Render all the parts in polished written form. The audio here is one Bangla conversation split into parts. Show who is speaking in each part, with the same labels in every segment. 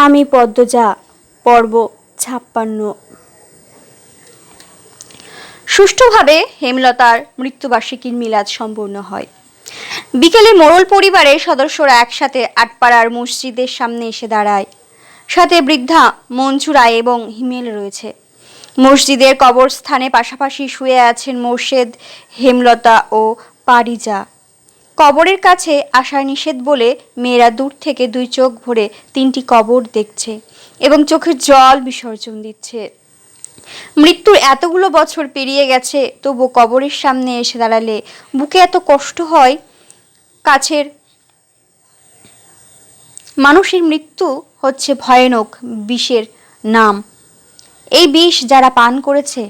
Speaker 1: আমি পদ্মজা, পর্ব ৫৬। সুষ্ঠুভাবে হেমলতার মৃত্যুবার্ষিকীর মিলাদ সম্পূর্ণ হয়। বিকেলে মোড়ল পরিবারের সদস্যরা একসাথে আটপাড়ার মসজিদের সামনে এসে দাঁড়ায়। সাথে বৃদ্ধা মঞ্জু রায় এবং হিমেল রয়েছে। মসজিদের কবরস্থানে পাশাপাশি শুয়ে আছেন মোর্শেদ, হেমলতা ও পারিজা। কবরের কাছে আসা নিষেধ বলে মেয়েরা দূর থেকে দুই চোখ ভরে ৩টি কবর দেখছে এবং চোখের জল বিসর্জন দিচ্ছে। মৃত্যুর এতগুলো বছর পেরিয়ে গেছে, তবু কবরের সামনে এসে দাঁড়ালে বুকে এত কষ্ট হয়। কাছের মানুষের মৃত্যু হচ্ছে ভয়ানক বিষের নাম। এই বিষ যারা পান করেছে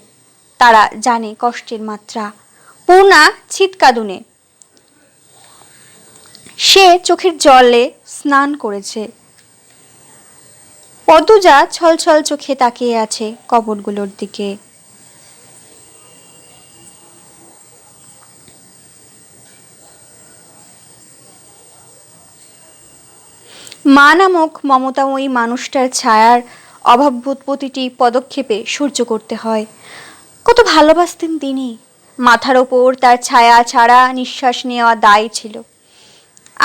Speaker 1: তারা জানে কষ্টের মাত্রা। পূর্ণা চিৎকাদুনে সে চোখের জলে স্নান করেছে। পদ্মজা ছলছল চোখে তাকিয়ে আছে কবরগুলোর দিকে। মা নামক মমতাময়ী মানুষটার ছায়ার অভাববোধ প্রতিটি পদক্ষেপে সহ্য করতে হয়। কত ভালোবাসতেন তিনি। মাথার ওপর তার ছায়া ছাড়া নিঃশ্বাস নেওয়া দায় ছিল।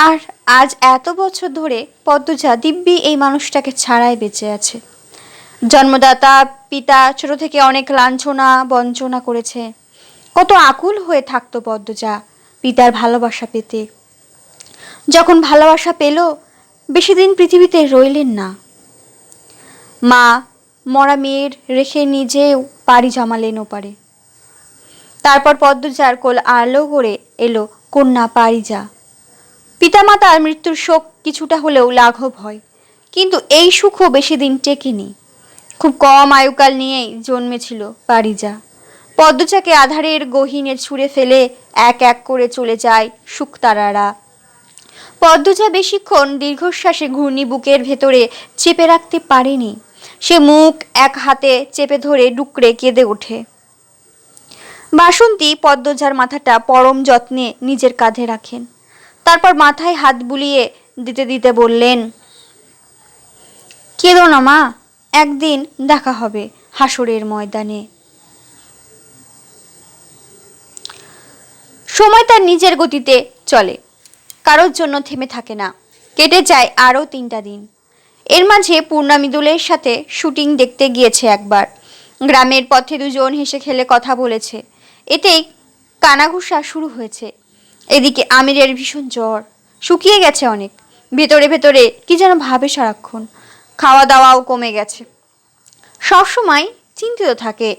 Speaker 1: আর আজ এত বছর ধরে পদ্মজা দিব্যি এই মানুষটাকে ছাড়াই বেঁচে আছে। জন্মদাতা পিতা ছোট থেকে অনেক লাঞ্ছনা বঞ্চনা করেছে। কত আকুল হয়ে থাকতো পদ্মজা পিতার ভালোবাসা পেতে। যখন ভালোবাসা পেল, বেশি দিন পৃথিবীতে রইলেন না। মা মরা মেয়ের রেখে নিজেও পাড়ি জমালেন ওপারে। তারপর পদ্মজার কোল আলো করে এলো কন্যা পারিজা। পিতামাতার মৃত্যুর শোক কিছুটা হলেও লাঘব হয়, কিন্তু এই সুখও বেশি দিন টেকেনি। খুব কম আয়ুকাল নিয়েই জন্মেছিল পারিজা। পদ্মজাকে আধারের গহীনে ছুঁড়ে ফেলে এক এক করে চলে যায় শুকতারারা। পদ্মজা বেশিক্ষণ দীর্ঘশ্বাসে ঘূর্ণি বুকের ভেতরে চেপে রাখতে পারেনি। সে মুখ এক হাতে চেপে ধরে ডুকরে কেঁদে ওঠে। বাসন্তী পদ্মজার মাথাটা পরম যত্নে নিজের কাঁধে রাখেন। তারপর মাথায় হাত বুলিয়ে দিতে দিতে বললেন, কেঁদো না মা, একদিন দেখা হবে হাসরের ময়দানে। সময় তার নিজের গতিতে চলে, কারোর জন্য থেমে থাকে না। কেটে যায় আরও ৩টা দিন। এর মাঝে পূর্ণা মৃদুলের সাথে শুটিং দেখতে গিয়েছে একবার। গ্রামের পথে দুজন হেসে খেলে কথা বলেছে। এতেই কানাঘুষা শুরু হয়েছে। এদিকে আমিরের ভীষণ জ্বর, শুকিয়ে গেছে অনেক। ভেতরে ভেতরে কি যেন ভাবে সারাক্ষণ। খাওয়া দাওয়াও কমে গেছে। সবসময় চিন্তিত থাকে।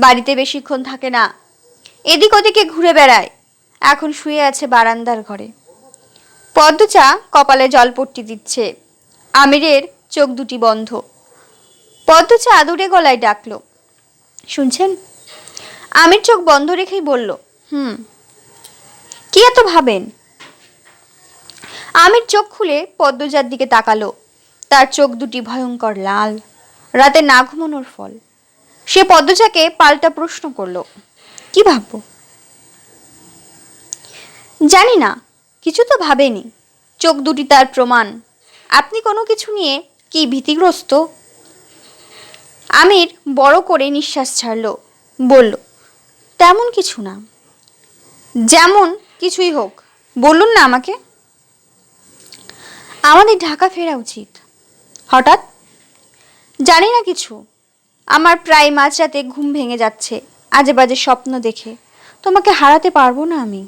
Speaker 1: বাড়িতে বেশিক্ষণ থাকে না, এদিক ওদিকে ঘুরে বেড়ায়। এখন শুয়ে আছে বারান্দার ঘরে। পদ্মজা কপালে জলপট্টি দিচ্ছে। আমিরের চোখ দুটি বন্ধ। পদ্মজা আদুরে গলায় ডাকলো, শুনছেন? আমির চোখ বন্ধ রেখেই বলল, কি এত ভাবেন? আমির চোখ খুলে পদ্মজার দিকে তাকালো। তার চোখ দুটি ভয়ঙ্কর লাল, রাতে না ঘুমানোর ফল। সে পদ্মজাকে পাল্টা প্রশ্ন করলো, কি ভাববো? জানি না, কিছু তো ভাবেনি। চোখ দুটি তার প্রমাণ। আপনি কোনো কিছু নিয়ে কি ভীতিগ্রস্ত? আমির বড় করে নিঃশ্বাস ছাড়ল, বলল, তেমন কিছু না। যেমন কিছুই হোক, বলুন না আমাকে। আমাদের ঢাকা ফেরা উচিত। হঠাৎ? জানি না কিছু। আমার প্রায় মাঝরাতে ঘুম ভেঙে যাচ্ছে আজে বাজে স্বপ্ন দেখে। তোমাকে হারাতে পারবো না আমি।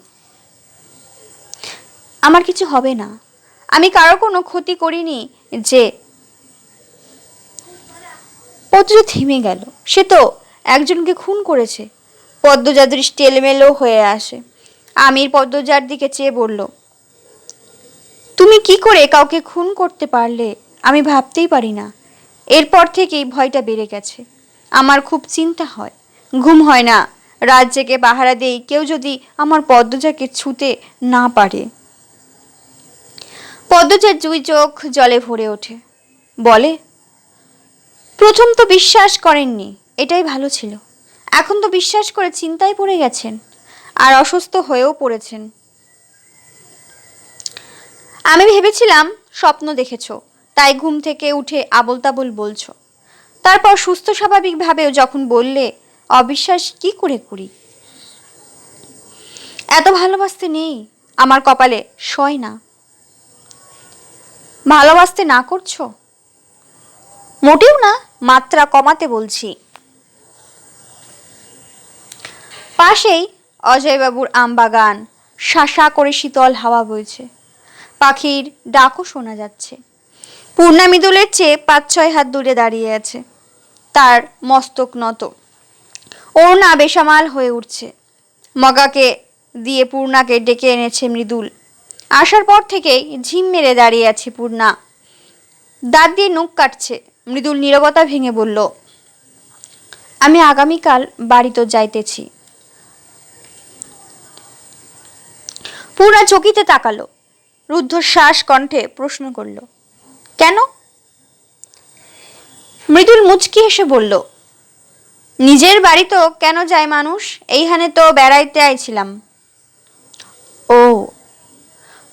Speaker 1: আমার কিছু হবে না। আমি কারো কোনো ক্ষতি করিনি। যে পদ্মজা থেমে গেল। সে তো একজনকে খুন করেছে। পদ্মজা দৃষ্টি এলোমেলো হয়ে আসে। আমির পদ্মজার দিকে চেয়ে বলল, তুমি কি করে কাউকে খুন করতে পারলে আমি ভাবতেই পারি না। এরপর থেকেই ভয়টা বেড়ে গেছে। আমার খুব চিন্তা হয়, ঘুম হয় না। রাত জেগে পাহারা দেই, কেউ যদি আমার পদ্মজাকে ছুঁতে না পারে। পদ্মজার দুই চোখ জলে ভরে ওঠে। বলে, প্রথম তো বিশ্বাস করেননি, এটাই ভালো ছিল। এখন তো বিশ্বাস করে চিন্তায় পড়ে গেছেন, আর অসুস্থ হয়েও পড়েছেন। আমি ভেবেছিলাম স্বপ্ন দেখেছো, তাই ঘুম থেকে উঠে আবোল তাবোল বলছো। তারপর সুস্থ স্বাভাবিকভাবেও যখন বললে, অবিশ্বাস কি করে করি? এত ভালোবাসতে নেই, আমার কপালে সয় না। ভালোবাসতে না করছো? মোটেও না, মাত্রা কমাতে বলছি। পাশেই অজয়বাবুর আমবাগান, শাসা করে শীতল হাওয়া বইছে, পাখির ডাকও শোনা যাচ্ছে। পূর্ণা মৃদুলের চেয়ে 5-6 হাত দূরে দাঁড়িয়ে আছে, তার মস্তক নত, ওড়না বেসামাল হয়ে উঠছে। মগাকে দিয়ে পূর্ণাকে ডেকে এনেছে মৃদুল। আসার পর থেকেই ঝিম মেরে দাঁড়িয়ে আছে পূর্ণা, দাঁত দিয়ে নখ কাটছে। মৃদুল নীরবতা ভেঙে বলল, আমি আগামীকাল বাড়িতে যাইতেছি। পূর্ণা চকিতে তাকালো, রুদ্ধশ্বাস কণ্ঠে প্রশ্ন করল, কেন? মৃদুল মুচকি হেসে বলল, নিজের বাড়ি তো কেন যায় মানুষ, এইখানে তো বেড়াইতে আইছিলাম। ও।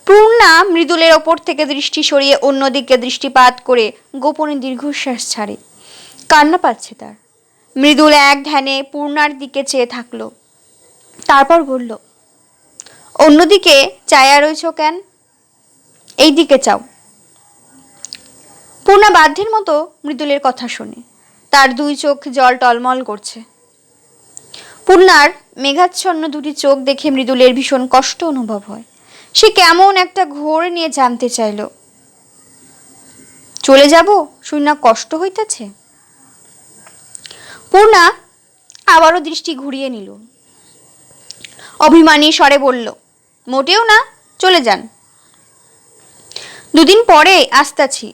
Speaker 1: পূর্ণা মৃদুলের ওপর থেকে দৃষ্টি সরিয়ে অন্যদিকে দৃষ্টিপাত করে গোপনে দীর্ঘশ্বাস ছাড়ে। কান্না পাচ্ছে তার। মৃদুল এক ধ্যানে পূর্ণার দিকে চেয়ে থাকলো, তারপর বলল, অন্যদিকে চায়া রইছ কেন? এই দিকে চাও। পূর্ণা বাধ্যের মতো মৃদুলের কথা শোনে, তার 2 চোখ জল টলমল করছে। পূর্ণার মেঘাচ্ছন্ন 2টি চোখ দেখে মৃদুলের ভীষণ কষ্ট অনুভব হয়। সে কেমন একটা ঘোর নিয়ে জানতে চাইল, চলে যাব শুনে কষ্ট হইতেছে? পূর্ণা আবারও দৃষ্টি ঘুরিয়ে নিল, অভিমানী স্বরে বলল, মোটেও না, চলে যান। 2 দিন পরে আসতাছি।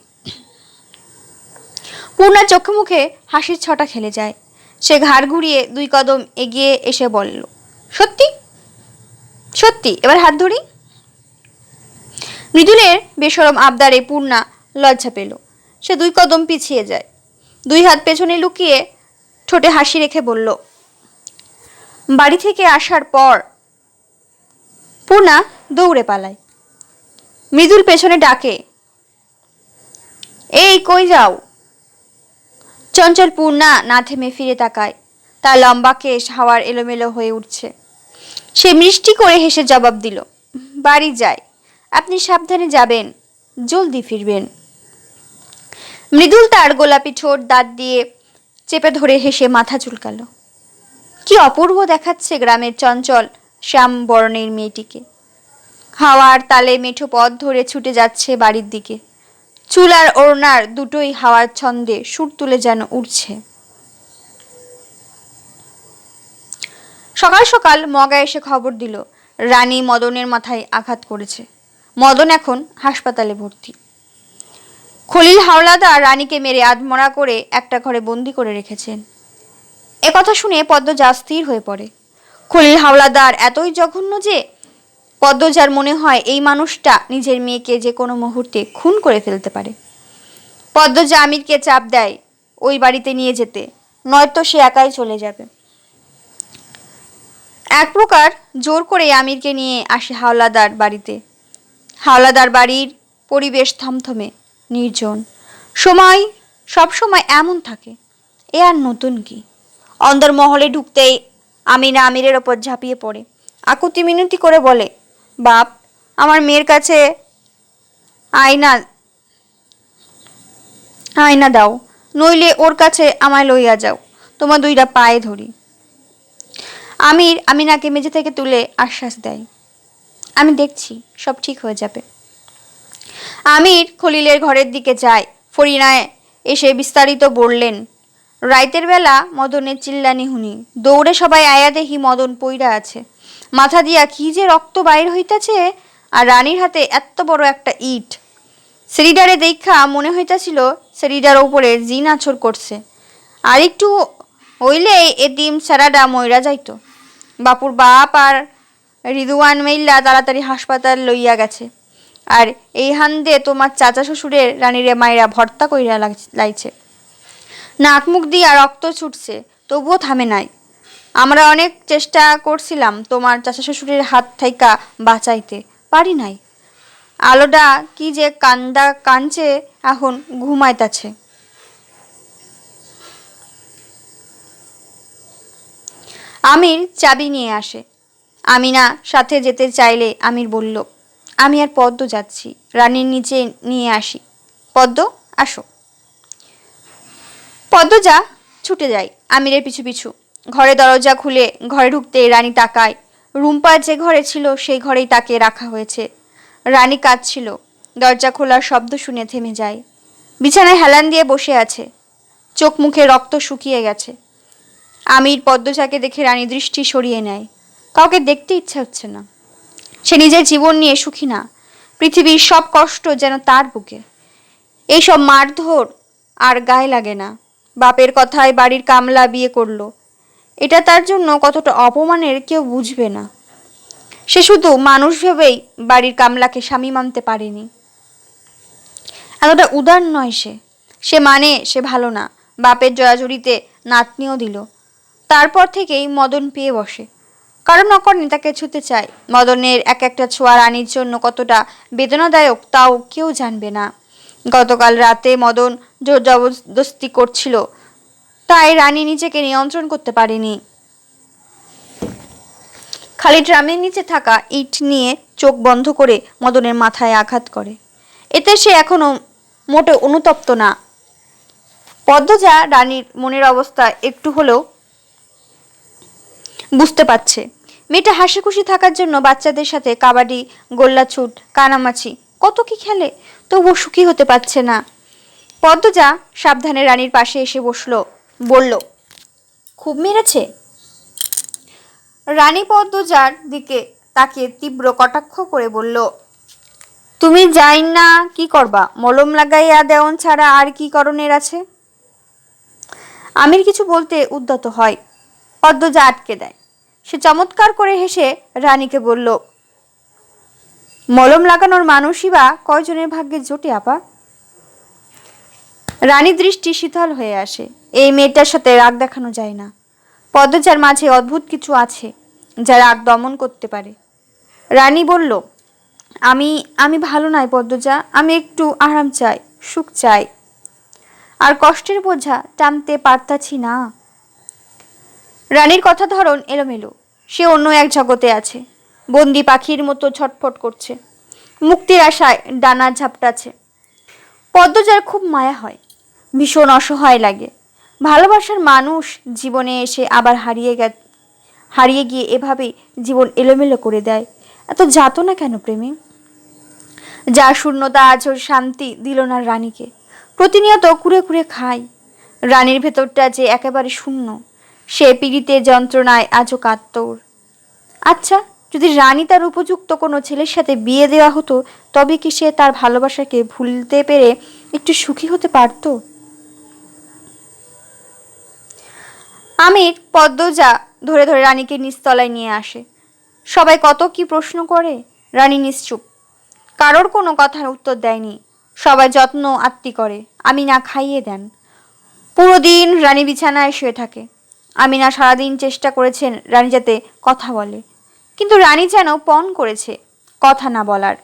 Speaker 1: পূর্ণার চোখে মুখে হাসির ছটা খেলে যায়। সে ঘাড় ঘুরিয়ে 2 কদম এগিয়ে এসে বলল, সত্যি? সত্যি, এবার হাত ধরি। মৃদুলের বেশরম আবদারে পূর্ণা লজ্জা পেল। সে 2 কদম পিছিয়ে যায়, 2 হাত পেছনে লুকিয়ে ঠোঁটে হাসি রেখে বলল, বাড়ি থেকে আসার পর। পূর্ণা দৌড়ে পালায়। মৃদুল পেছনে ডাকে, এই কই যাও? চঞ্চল পূর্ণা না থেমে ফিরে তাকায়, তার লম্বা কেশ হাওয়ার এলোমেলো হয়ে উঠছে। সে মিষ্টি করে হেসে জবাব দিল, বাড়ি যাই, আপনি সাবধানে যাবেন, জলদি ফিরবেন। মৃদুল তার গোলাপি ঠোঁট দাঁত দিয়ে চেপে ধরে হেসে মাথা চুলকালো। কি অপূর্ব দেখাচ্ছে গ্রামের চঞ্চল শ্যাম বর্ণের মেয়েটিকে। হাওয়ার তালে মেঠো পথ ধরে ছুটে যাচ্ছে বাড়ির দিকে। চুল আর ওড়নার দুটোই হাওয়ার ছন্দে সুর তুলে যেন উঠছে। সকাল সকাল মগা এসে খবর দিল, রানী মদনের মাথায় আঘাত করেছে। মদন এখন হাসপাতালে ভর্তি। খলিল হাওলাদার রানীকে মেরে আধমরা করে একটা ঘরে বন্দি করে রেখেছেন। একথা শুনে পদ্মজা স্থির হয়ে পড়ে। খলিল হাওলাদার এতই জঘন্য যে পদ্মজার মনে হয় এই মানুষটা নিজের মেয়েকে যে কোনো মুহূর্তে খুন করে ফেলতে পারে। পদ্মজা আমিরকে চাপ দেয় ওই বাড়িতে নিয়ে যেতে, নয়তো সে একাই চলে যাবে। এক প্রকার জোর করে আমিরকে নিয়ে আসে হাওলাদার বাড়িতে। হাওলাদার বাড়ির পরিবেশ থমথমে, নির্জন। সব সময় এমন থাকে, এ আর নতুন কি? অন্দরমহলে ঢুকতেই আমিনা আমিরের ওপর ঝাঁপিয়ে পড়ে, আকুতি মিনতি করে বলে, বাপ, আমার মেয়ের কাছে আয়না আয়না দাও, নইলে ওর কাছে আমায় লইয়া যাও, তোমার 2টা পায়ে ধরি। আমির আমিনাকে মেঝে থেকে তুলে আশ্বাস দেয়, আমি দেখছি, সব ঠিক হয়ে যাবে। আমির খলিলের ঘরের দিকে যায়। ফরিনায় এসে বিস্তারিত বললেন। রাইতের বেলা মদনের চিল্লানি হুনি, দৌড়ে সবাই আয়া দেখি মদন পইরা আছে, মাথা দিয়া কি যে রক্ত বাইর হইতাছে, আর রানীর হাতে এত বড় একটা ইট। সেরিডারে দেখা মনে হইতাছিল সেরিডার উপরে জিন আছর করছে, আর একটু হইলে এতিম সারাডা মইরা যাইতো। বাপুর বাপ আর রিদুয়ান মেইল্লা তাড়াতাড়ি হাসপাতাল লইয়া গেছে, আর এই হান্দে তোমার চাচা শ্বশুরের রানীরে মাইরা ভর্তা কইরা লাইছে। নাক মুখ দিয়া রক্ত ছুটছে, তবুও থামে নাই। আমরা অনেক চেষ্টা করছিলাম তোমার চাচা শ্বশুরের হাত থাইকা বাঁচাইতে, পারি নাই। আলোডা কি যে কান্দা কাঞ্চে এখন ঘুমাইতাছে। আমির চাবি নিয়ে আসে। আমিনা সাথে যেতে চাইলে আমির বলল, আমি আর পদ্ম যাচ্ছি, রানীর নিচে নিয়ে আসি। পদ্ম, আসো। পদ্ম যা ছুটে যায় আমিরের পিছু পিছু। ঘরে দরজা খুলে ঘরে ঢুকতে রানী তাকায়। রুম্পা যে ঘরে ছিল সেই ঘরেই তাকে রাখা হয়েছে। রানী কাঁদছিল। দরজা খোলার শব্দ শুনে থেমে যায়। বিছানায় হেলান দিয়ে বসে আছে, চোখ মুখে রক্ত শুকিয়ে গেছে। আমির পদ্মজাকে দেখে রানী দৃষ্টি সরিয়ে নেয়। কাউকে দেখতে ইচ্ছা হচ্ছে না। সে নিজের জীবন নিয়ে সুখী না। পৃথিবীর সব কষ্ট যেন তার বুকে। এইসব মারধর আর গায়ে লাগে না। বাপের কথায় বাড়ির কামলা বিয়ে করলো, এটা তার জন্য কতটা অপমানের কেউ বুঝবে না। সে শুধু মানুষ ভেবেই বাড়ির কামলাকে স্বামী মানতে পারেনি। এতটা উদার নয় সে। সে মানে সে ভালো না। বাপের জড়াজড়িতে নাতনিও দিল। তারপর থেকেই মদন পেয়ে বসে। কারণ অকারণে তাকে ছুতে চায়। মদনের এক একটা ছোঁয়া রানীর জন্য কতটা বেদনাদায়ক তাও কেউ জানবে না। গতকাল রাতে মদন জোর জবরদস্তি করছিল, তাই রানী নিজেকে নিয়ন্ত্রণ করতে পারেনি। খালি ড্রামের নিচে থাকা ইট নিয়ে চোখ বন্ধ করে মদনের মাথায় আঘাত করে। এতে সে এখনো মোটে অনুতপ্ত না। পদ্মজা রানীর মনের অবস্থা একটু হলেও বুঝতে পারছে। মেয়েটা হাসি খুশি থাকার জন্য বাচ্চাদের সাথে কাবাডি, গোল্লাছুট, কানামাছি কত কি খেলে, তবুও সুখী হতে পারছে না। পদ্মজা সাবধানে রানীর পাশে এসে বসলো, বলল, খুব মেরেছে? রানী পদ্মজার দিকে তাকিয়ে তীব্র কটাক্ষ করে বলল, তুমি যাই না কি করবা? মলম লাগাইয়া দেওয়ন ছাড়া আর কি করণের আছে? আমির কিছু বলতে উদ্যত হয়। পদ্মজা আটকে দেয়। সে চমৎকার করে হেসে রানীকে বলল, মলম লাগানোর মানুষই বা কয়জনের ভাগ্যে জোটে আপা? রানীর দৃষ্টি শীতল হয়ে আসে। এই মেয়েটার সাথে রাগ দেখানো যায় না। পদ্মজার মাঝে অদ্ভুত কিছু আছে যা রাগ দমন করতে পারে। রানী বলল, আমি আমি ভালো নাই পদ্মজা, আমি একটু আরাম চাই, সুখ চাই, আর কষ্টের বোঝা টানতে পারতাছি না। রানীর কথা ধরন এলোমেলো। সে অন্য এক জগতে আছে। বন্দি পাখির মতো ছটফট করছে, মুক্তির আশায় ডানা ঝাপটাছে। পদ্মজার খুব মায়া হয়, ভীষণ অসহায় লাগে। ভালোবাসার মানুষ জীবনে এসে আবার হারিয়ে গিয়ে এভাবেই জীবন এলোমেলো করে দেয়। এত যাতনা কেন প্রেমে? যার শূন্যতা আজও শান্তি দিল না রানীকে। প্রতিনিয়ত কুরে কুরে খায়। রানীর ভেতরটা যে একেবারে শূন্য। সে পীড়িতে যন্ত্রণায় আজও কাতর। আচ্ছা, যদি রানী তার উপযুক্ত কোনো ছেলের সাথে বিয়ে দেওয়া হতো, তবে কি সে তার ভালোবাসাকে ভুলতে পেরে একটু সুখী হতে পারত? আমির পদ্মজা ধরে ধরে রানীকে নিচতলায় নিয়ে আসে। সবাই কত কি প্রশ্ন করে। রানী নিশ্চুপ, কারোর কোনো কথার উত্তর দেয়নি। সবাই যত্ন আত্তি করে। আমিনা খাইয়ে দেন। পুরো দিন রানী বিছানায় শুয়ে থাকে। আমিনা সারাদিন চেষ্টা করেছেন রানী যাতে কথা বলে, কিন্তু রানী যেন পণ করেছে কথা না বলার।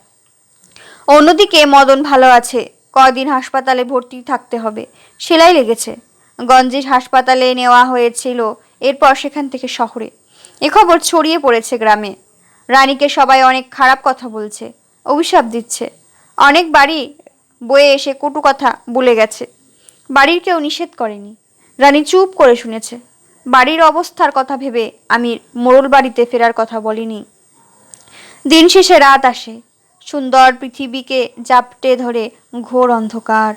Speaker 1: অন্যদিকে মদন ভালো আছে। কয়দিন হাসপাতালে ভর্তি থাকতে হবে, সেলাই লেগেছে। গঞ্জের হাসপাতালে নেওয়া হয়েছিল, এরপর সেখান থেকে শহরে। এ খবর ছড়িয়ে পড়েছে গ্রামে। রানীকে সবাই অনেক খারাপ কথা বলছে, অভিশাপ দিচ্ছে। অনেক বাড়ি বয়ে এসে কটু কথা বলে গেছে। বাড়ির কেউ নিষেধ করেনি। রানী চুপ করে শুনেছে। বাড়ির অবস্থার কথা ভেবে আমি মোড়ল বাড়িতে ফেরার কথা বলিনি। দিন শেষে রাত আসে। সুন্দর পৃথিবীকে জাপটে ধরে ঘোর অন্ধকার।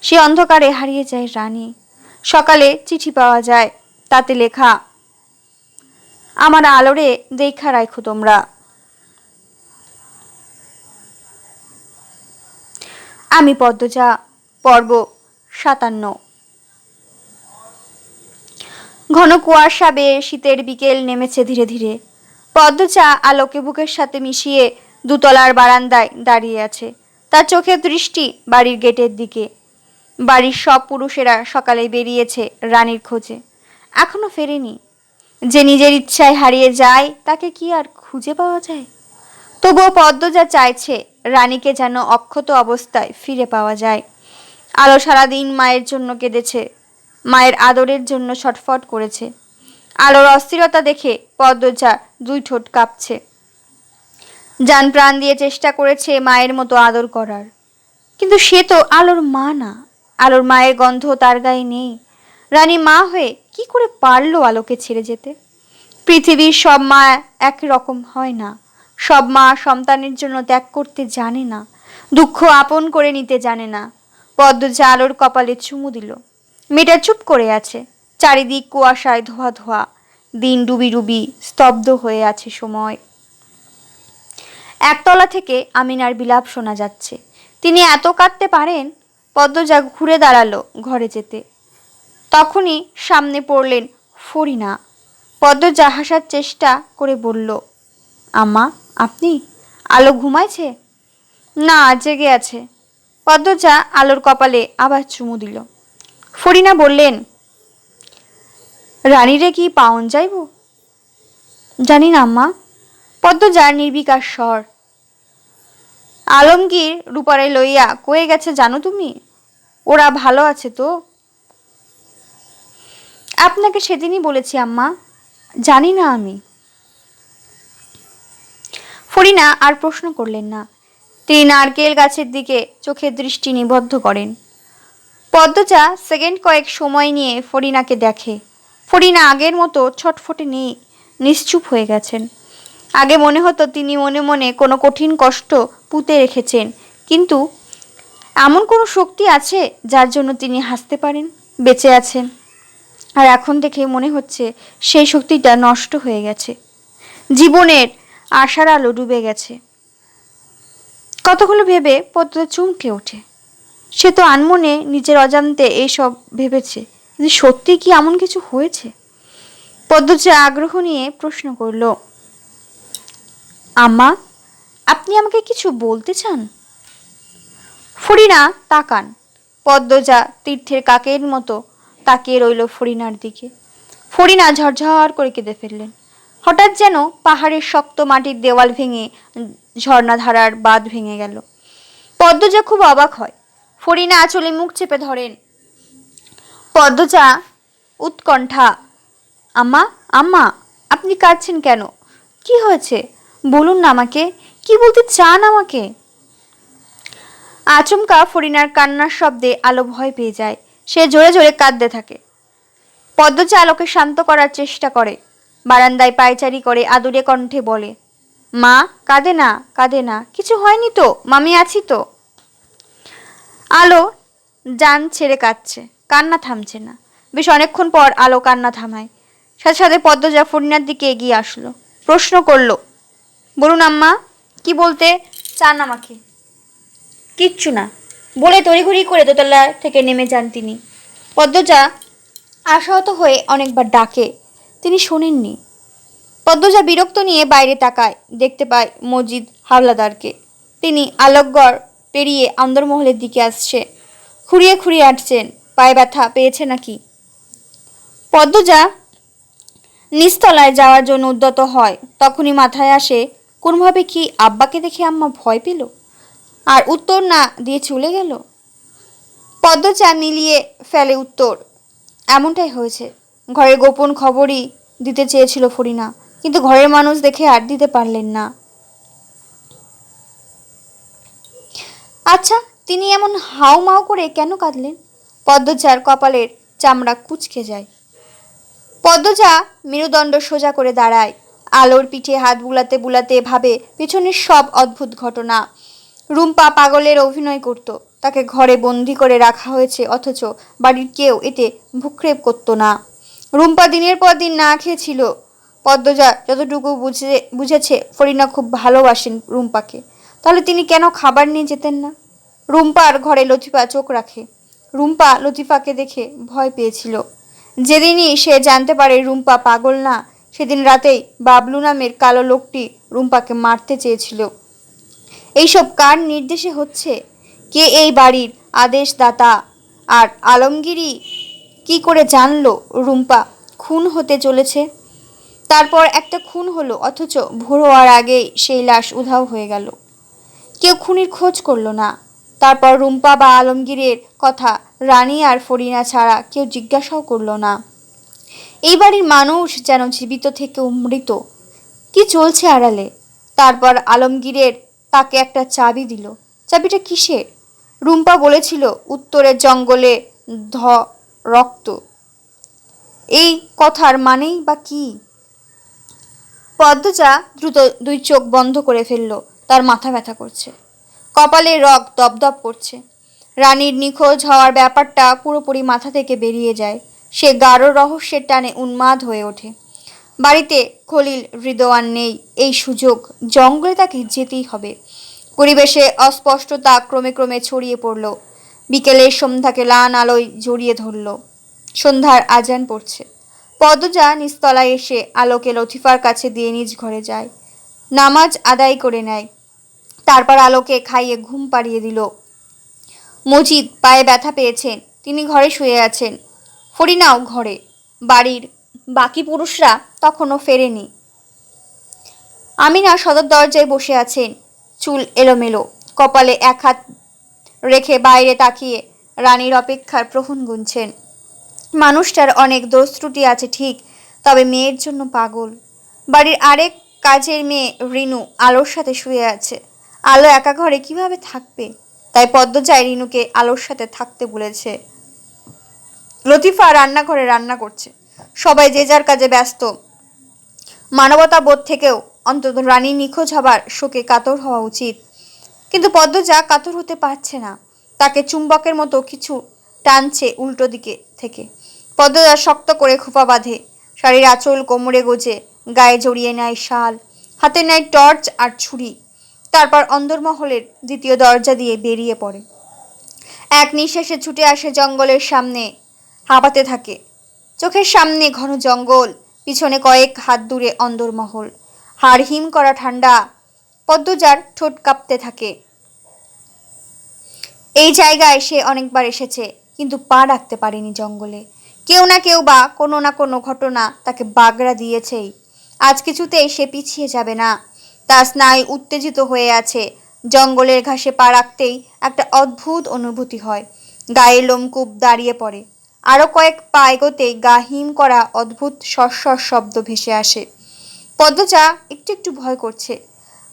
Speaker 1: সে অন্ধকারে হারিয়ে যায় রানী। সকালে চিঠি পাওয়া যায়, তাতে লেখা, আমার আলোরে দেখা রাখো তোমরা। আমি পদ্মজা, পর্ব 57। ঘন কুয়াশা বেয়ে শীতের বিকেল নেমেছে ধীরে ধীরে। পদ্মজা আলোকে বুকের সাথে মিশিয়ে দুতলার বারান্দায় দাঁড়িয়ে আছে। তার চোখের দৃষ্টি বাড়ির গেটের দিকে। বাড়ির সব পুরুষেরা সকালে বেরিয়েছে রানীর খোঁজে, এখনো ফেরেনি। যে নিজের ইচ্ছায় হারিয়ে যায় তাকে কি আর খুঁজে পাওয়া যায়? তবুও পদ্মজা চাইছে রানীকে যেন অক্ষত অবস্থায় ফিরে পাওয়া যায়। আলো সারাদিন মায়ের জন্য কেঁদেছে, মায়ের আদরের জন্য ছটফট করেছে। আলোর অস্থিরতা দেখে পদ্মজা দুই ঠোঁট কাঁপছে। জান প্রাণ দিয়ে চেষ্টা করেছে মায়ের মতো আদর করার, কিন্তু সে তো আলোর মা না। আলোর মায়ের গন্ধ তার গায়ে নেই। রানী মা হয়ে কি করে পারলো আলোকে ছেড়ে যেতে? পৃথিবীর সব মা এক রকম হয় না। সব মা সন্তানের জন্য ত্যাগ করতে জানে না, দুঃখ আপন করে নিতে জানে না। পদ্মজা আলোর কপালে চুমু দিল। মেয়েটা চুপ করে আছে। চারিদিক কুয়াশায় ধোয়া ধোয়া, দিন ডুবি ডুবি স্তব্ধ হয়ে আছে সময়। একতলা থেকে আমিনার বিলাপ শোনা যাচ্ছে। তিনি এত কাঁদতে পারেন? পদ্মজা ঘুরে দাঁড়ালো ঘরে যেতে। তখনই সামনে পড়লেন ফরিনা। পদ্মজা হাসার চেষ্টা করে বলল, আম্মা আপনি? আলো ঘুমাইছে? না, জেগে আছে। পদ্মজা আলোর কপালে আবার চুমু দিল। ফরিনা বললেন, রানীরে কি পাওন যাইব? জানি না আম্মা। পদ্মজার নির্বিকার স্বর। আলমগীর রূপারে লইয়া কয়ে গেছে জানো তুমি? ওরা ভালো আছে তো? আপনাকে সেদিনই বলেছি আম্মা। জানি না আমি। ফরিনা আর প্রশ্ন করলেন না। তিনি নারকেল গাছের দিকে চোখের দৃষ্টি নিবদ্ধ করেন। পদ্মজা সেকেন্ড কয়েক সময় নিয়ে ফরিনাকে দেখে। ফরিনা আগের মতো ছটফটে নেই, নিশ্চুপ হয়ে গেছেন। আগে মনে হতো তিনি মনে মনে কোনো কঠিন কষ্ট পুঁতে রেখেছেন, কিন্তু এমন কোনো শক্তি আছে যার জন্য তিনি হাসতে পারেন, বেঁচে আছেন। আর এখন দেখে মনে হচ্ছে সেই শক্তিটা নষ্ট হয়ে গেছে। জীবনের আশার আলো ডুবে গেছে। কতগুলো ভেবে পদ্ম চমকে ওঠে। সে তো আনমনে নিজের অজান্তে এইসব ভেবেছে, কিন্তু সত্যি কি এমন কিছু হয়েছে? পদ্মজা আগ্রহ নিয়ে প্রশ্ন করল, আম্মা আপনি আমাকে কিছু বলতে চান? ফরিনা তাকান। পদ্মজা তীর্থের কাকের মতো তাকিয়ে রইল ফরিনার দিকে। ফরিনা ঝরঝর করে কেঁদে ফেললেন। হঠাৎ যেন পাহাড়ের শক্ত মাটির দেওয়াল ভেঙে ঝর্ণাধারার বাঁধ ভেঙে গেল। পদ্মজা খুব অবাক হয়। ফরিনা আঁচলে মুখ চেপে ধরেন। পদ্মজা উৎকণ্ঠা, আম্মা আম্মা আপনি কাঁদছেন কেন? কি হয়েছে বলুন না আমাকে, কি বলতে চান আমাকে? আচমকা ফরিনার কান্নার শব্দে আলো ভয় পেয়ে যায়। সে জোরে জোরে কাঁদতে থাকে। পদ্মজা আলোকে শান্ত করার চেষ্টা করে। বারান্দায় পায়চারি করে আদুরে কণ্ঠে বলে, মা কাঁদে না, কাঁদে না, কিছু হয়নি তো, মামি আছি তো। আলো জান ছেড়ে কাঁদছে, কান্না থামছে না। বেশ অনেকক্ষণ পর আলো কান্না থামায়। সাথে সাথে পদ্মজা ফরিনার দিকে এগিয়ে আসলো। প্রশ্ন করলো, বলুন আম্মা, কি বলতে চান আমাকে? কিচ্ছু না বলে তড়িঘড়ি করে দোতলা থেকে নেমে যান তিনি। পদ্মজা আশাহত হয়ে অনেকবার ডাকে, তিনি শোনেননি। পদ্মজা বিরক্ত নিয়ে বাইরে তাকায়, দেখতে পায় মজিদ হাওলাদারকে। তিনি আলোকগড় পেরিয়ে অন্দরমহলের দিকে আসছে। খুঁড়িয়ে খুঁড়িয়ে আসছেন, পায়ে ব্যথা পেয়েছে নাকি? পদ্মজা নিচতলায় যাওয়ার জন্য উদ্যত হয়। তখনই মাথায় আসে, কোনোভাবে কি আব্বাকে দেখে আম্মা ভয় পেল আর উত্তর না দিয়ে চলে গেল? পদ্মজা মিলিয়ে ফেলে উত্তর, এমনটাই হয়েছে। ঘরের গোপন খবরই দিতে চেয়েছিল ফরিনা, কিন্তু ঘরের মানুষ দেখে আর দিতে পারলেন না। আচ্ছা, তিনি এমন হাউ মাউ করে কেন কাঁদলেন? পদ্মজার কপালের চামড়া কুঁচকে যায়। পদ্মজা মেরুদণ্ড সোজা করে দাঁড়ায়। আলোর পিঠে হাত বুলাতে বুলাতে ভাবে পেছনের সব অদ্ভুত ঘটনা। রুম্পা পাগলের অভিনয় করত, তাকে ঘরে বন্দি করে রাখা হয়েছে, অথচ বাড়ির কেউ এতে ভ্রুক্ষেপ করত না। রুম্পা দিনের পর দিন না খেয়েছিল। পদ্মজা যতটুকু বুঝেছে ফরিনা খুব ভালোবাসেন রুম্পাকে, তাহলে তিনি কেন খাবার নিয়ে যেতেন না? রুম্পার ঘরে লতিফা চোখ রাখে। রুম্পা লতিফাকে দেখে ভয় পেয়েছিল। যেদিনই সে জানতে পারে রুম্পা পাগল না, সেদিন রাতেই বাবলু নামের কালো লোকটি রুম্পাকে মারতে চেয়েছিল। এইসব কার নির্দেশে হচ্ছে? কে এই বাড়ির আদেশদাতা? আর আলমগীরই কি করে জানলো রুম্পা খুন হতে চলেছে? তারপর একটা খুন হলো, অথচ ভোর হওয়ার আগেই সেই লাশ উধাও হয়ে গেল। কেউ খুনির খোঁজ করলো না। তারপর রুম্পা বা আলমগীরের কথা রানী আর ফরিনা ছাড়া কেউ জিজ্ঞাসাও করলো না। এই বাড়ির মানুষ যেন জীবিত থেকে মৃত। কি চলছে আড়ালে? তারপর আলমগীরের তাকে একটা চাবি দিল। চাবিটা কিসের? রুম্পা বলেছিল উত্তরের জঙ্গলে ধ রক্ত। এই কথার মানেই বা কি? পদ্মজা দ্রুত দুই চোখ বন্ধ করে ফেলল। তার মাথা ব্যথা করছে, কপালে রগ দপদপ করছে। রানীর নিখোঁজ হওয়ার ব্যাপারটা পুরোপুরি মাথা থেকে বেরিয়ে যায়। সে গাঢ় রহস্যের টানে উন্মাদ হয়ে ওঠে। বাড়িতে খলিল হৃদয়ান নেই, এই সুযোগ। জঙ্গলে তাকে যেতেই হবে। পরিবেশে অস্পষ্টতা ক্রমে ক্রমে ছড়িয়ে পড়ল। বিকেলের সন্ধ্যাকে লান আলোয় জড়িয়ে ধরল। সন্ধ্যার আজান পড়ছে। পদ্মজা নিচতলায় এসে আলোকে লতিফার কাছে দিয়ে নিজ ঘরে যায়। নামাজ আদায় করে নেয়। তারপর আলোকে খাইয়ে ঘুম পাড়িয়ে দিল। মজিদ পায়ে ব্যথা পেয়েছেন, তিনি ঘরে শুয়ে আছেন। ফরিনাও ঘরে। বাড়ির বাকি পুরুষরা তখনও ফেরেনি। আমিনা সদর দরজায় বসে আছেন, চুল এলোমেলো, কপালে এক হাত রেখে বাইরে তাকিয়ে রানীর অপেক্ষার প্রহন গুনছেন। মানুষটার অনেক দোষ ত্রুটি আছে ঠিক, তবে মেয়ের জন্য পাগল। বাড়ির আরেক কাজের মেয়ে রিনু আলোর সাথে শুয়ে আছে। আলো একা ঘরে কিভাবে থাকবে? তাই পদ্মজায় রিনুকে আলোর সাথে থাকতে বলেছে। লতিফা রান্নাঘরে রান্না করছে। সবাই যে যার কাজে ব্যস্ত। মানবতা বোধ থেকেও অন্তত রানী নিখোঁজ হবার শোকে কাতর হওয়া উচিত। কিন্তু পদ্মজা কাতর হতে পারছে না। তাকে চুম্বকের মতো কিছু টানছে উল্টো দিকে থেকে। পদ্মজা শক্ত করে খোপা বাঁধে, শাড়ির আঁচল কোমরে গোজে, গায়ে জড়িয়ে নেয় শাল, হাতে নেয় টর্চ আর ছুরি। তারপর অন্দরমহলের দ্বিতীয় দরজা দিয়ে বেরিয়ে পড়ে। এক নিঃশ্বাসে ছুটে আসে জঙ্গলের সামনে, হাঁপাতে থাকে। চোখের সামনে ঘন জঙ্গল, পিছনে কয়েক হাত দূরে অন্দরমহল। হাড় হিম করা ঠান্ডা। পদ্মজার ঠোঁট কাঁপতে থাকে। এই জায়গায় সে অনেকবার এসেছে, কিন্তু পা রাখতে পারেনি জঙ্গলে। কেউ না কেউ বা কোনো না কোনো ঘটনা তাকে বাগড়া দিয়েছেই। আজ কিছুতেই সে পিছিয়ে যাবে না। তার স্নায়ু উত্তেজিত হয়ে আছে। জঙ্গলের ঘাসে পা রাখতেই একটা অদ্ভুত অনুভূতি হয়। গায়ে লোমকূপ দাঁড়িয়ে পড়ে। আরও কয়েক পা এগোতেই গা হিম করা অদ্ভুত সরসর শব্দ ভেসে আসে। পদ্মজা একটু একটু ভয় করছে।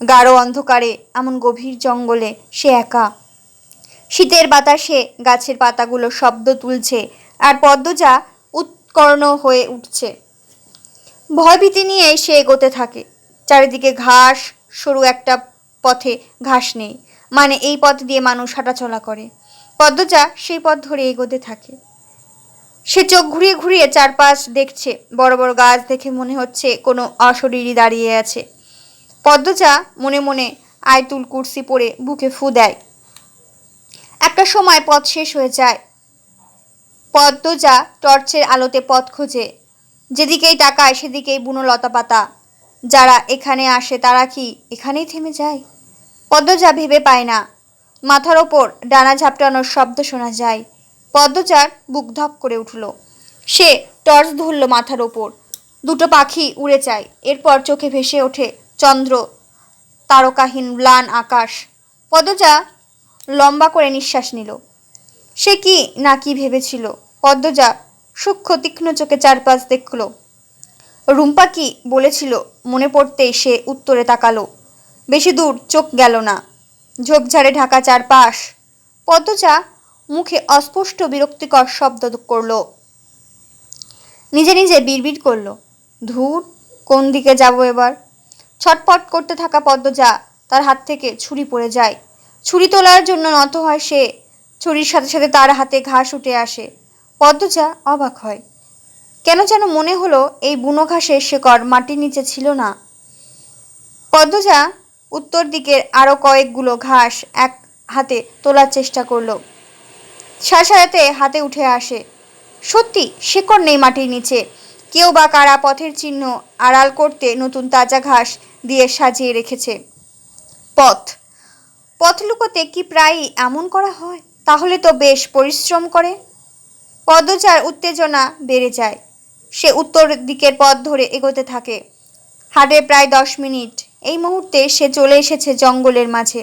Speaker 1: গাঢ় অন্ধকারে এমন গভীর জঙ্গলে সে একা। শীতের বাতাসে গাছের পাতাগুলো শব্দ তুলছে, আর পদ্মজা উৎকর্ণ হয়ে উঠছে। ভয়ভীতি নিয়ে সে এগোতে থাকে। চারিদিকে ঘাস, সরু একটা পথে ঘাস নেই, মানে এই পথ দিয়ে মানুষ হাঁটাচলা করে। পদ্মজা সেই পথ ধরে এগোতে থাকে। সে চোখ ঘুরিয়ে ঘুরিয়ে চারপাশ দেখছে। বড় বড় গাছ দেখে মনে হচ্ছে কোনো অশরীরী দাঁড়িয়ে আছে। পদ্মজা মনে মনে আয়তুল কুরসি পড়ে বুকে ফু দেয়। একটা সময় পথ শেষ হয়ে যায়। পদ্মজা টর্চের আলোতে পথ খোঁজে। যেদিকেই তাকায় সেদিকেই বুনো লতাপাতা। যারা এখানে আসে তারা কি এখানেই থেমে যায়? পদ্মজা ভেবে পায় না। মাথার ওপর ডানা ঝাপটানোর শব্দ শোনা যায়। পদ্মজার বুক ধক করে উঠল। সে টর্চ ধরল মাথার ওপর। দুটো পাখি উড়ে যায়। এরপর চোখে ভেসে ওঠে চন্দ্র, তারকাহীন ম্লান আকাশ। পদ্মজা লম্বা করে নিঃশ্বাস নিল। সে কি না কি ভেবেছিল। পদ্মজা সূক্ষ্ম তীক্ষ্ণ চোখে চারপাশ দেখল। রুম্পা কি বলেছিল মনে পড়তেই সে উত্তরে তাকালো। বেশি দূর চোখ গেল না। ঝোপঝাড়ে ঢাকা চারপাশ। পদ্মজা মুখে অস্পষ্ট বিরক্তিকর শব্দ করল। নিজে নিজে বিড়বিড় করল, ধুর, কোন দিকে যাব এবার? ছটপট করতে থাকা পদ্মজা তার হাত থেকে ছুরি পড়ে যায়। ছুরি তোলার জন্য নত হয় সে। ছুরির সাথে সাথে তার হাতে ঘাস উঠে আসে। পদ্মজা অবাক হয়। কেন যেন মনে হলো এই বুনো ঘাসের শেকড় মাটির নিচে ছিল না। পদ্মজা উত্তর দিকের আরো কয়েকগুলো ঘাস এক হাতে তোলার চেষ্টা করলো। সাথে হাতে উঠে আসে। সত্যি শেকড় নেই মাটির নিচে। কেউ বা কারা পথের চিহ্ন আড়াল করতে নতুন তাজা ঘাস দিয়ে সাজিয়ে রেখেছে পথ। পথ লুকোতে কি প্রায়ই এমন করা হয়? তাহলে তো বেশ পরিশ্রম করে। পদ্মজার উত্তেজনা বেড়ে যায়। সে উত্তর দিকের পথ ধরে এগোতে থাকে। হাঁটে প্রায় 10 মিনিট। এই মুহূর্তে সে চলে এসেছে জঙ্গলের মাঝে।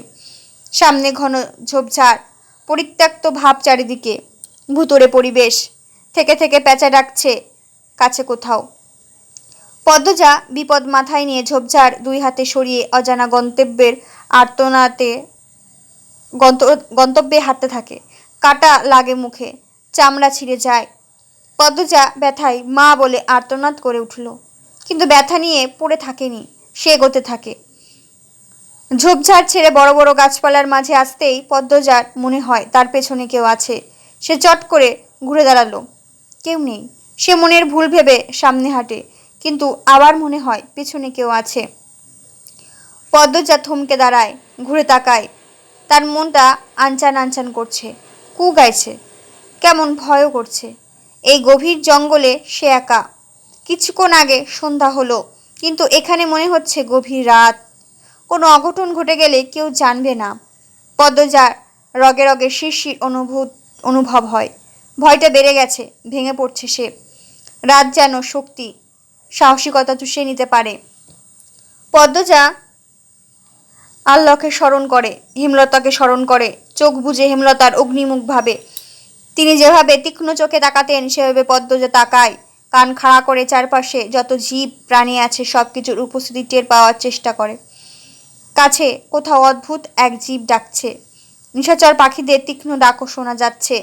Speaker 1: সামনে ঘন ঝোপঝাড়, পরিত্যক্ত ভাব চারিদিকে, ভুতুড়ে পরিবেশ। থেকে থেকে প্যাঁচা ডাকছে কাছে কোথাও। পদ্মজা বিপদ মাথায় নিয়ে ঝোপঝাড় দুই হাতে সরিয়ে অজানা গন্তব্যে হাঁটতে থাকে। কাটা লাগে মুখে, চামড়া ছিঁড়ে যায়। পদ্মজা ব্যথায় মা বলে আর্তনাদ করে উঠল, কিন্তু ব্যথা নিয়ে পড়ে থাকেনি, সে এগোতে থাকে। ঝোপঝাড় ছেড়ে বড় বড় গাছপালার মাঝে আসতেই পদ্মজার মনে হয় তার পেছনে কেউ আছে। সে চট করে ঘুরে দাঁড়ালো, কেউ নেই। সে মনের ভুল ভেবে সামনে হাঁটে, কিন্তু আবার মনে হয় পেছনে কেউ আছে। পদ্মজা থমকে দাঁড়ায়, ঘুরে তাকায়। তার মনটা আনচান আনচান করছে, কু গাইছে, কেমন ভয়ও করছে। এই গভীর জঙ্গলে সে একা। কিছুক্ষণ আগে সন্ধ্যা হলো, কিন্তু এখানে মনে হচ্ছে গভীর রাত। কোনো অঘটন ঘটে গেলে কেউ জানবে না। পদ্মজার রগে রগে শিরশির অনুভব হয়। ভয়টা বেড়ে গেছে, ভেঙে পড়ছে সে। রাত যেন শক্তি, সাহসিকতা চুষে নিতে পারে। পদ্মজা আল্লাহকে স্মরণ করে, হেমলতাকে স্মরণ করে। চোখ বুজে হেমলতার অগ্নিমুখ ভাবে। তিনি যেভাবে তীক্ষ্ণ চোখে তাকাতেন সেভাবে পদ্মজা তাকায়। কান খাড়া করে চারপাশে যত জীব প্রাণী আছে সবকিছুর উপস্থিতি টের পাওয়ার চেষ্টা করে। কাছে কোথাও অদ্ভুত এক জীব ডাকছে। নিশাচর পাখিদের তীক্ষ্ণ ডাকও শোনা যাচ্ছে।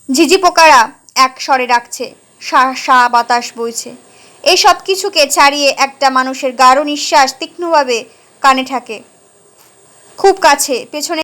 Speaker 1: ঝিঝি পোকারা এক স্বরে ডাকছে, সা সা বাতাস বইছে। এই সব কিছুকে ছাড়িয়ে একটা মানুষের গাঢ় নিঃশ্বাস তীক্ষ্ণভাবে কানে ঠেকে। খুব কাছে, পেছনে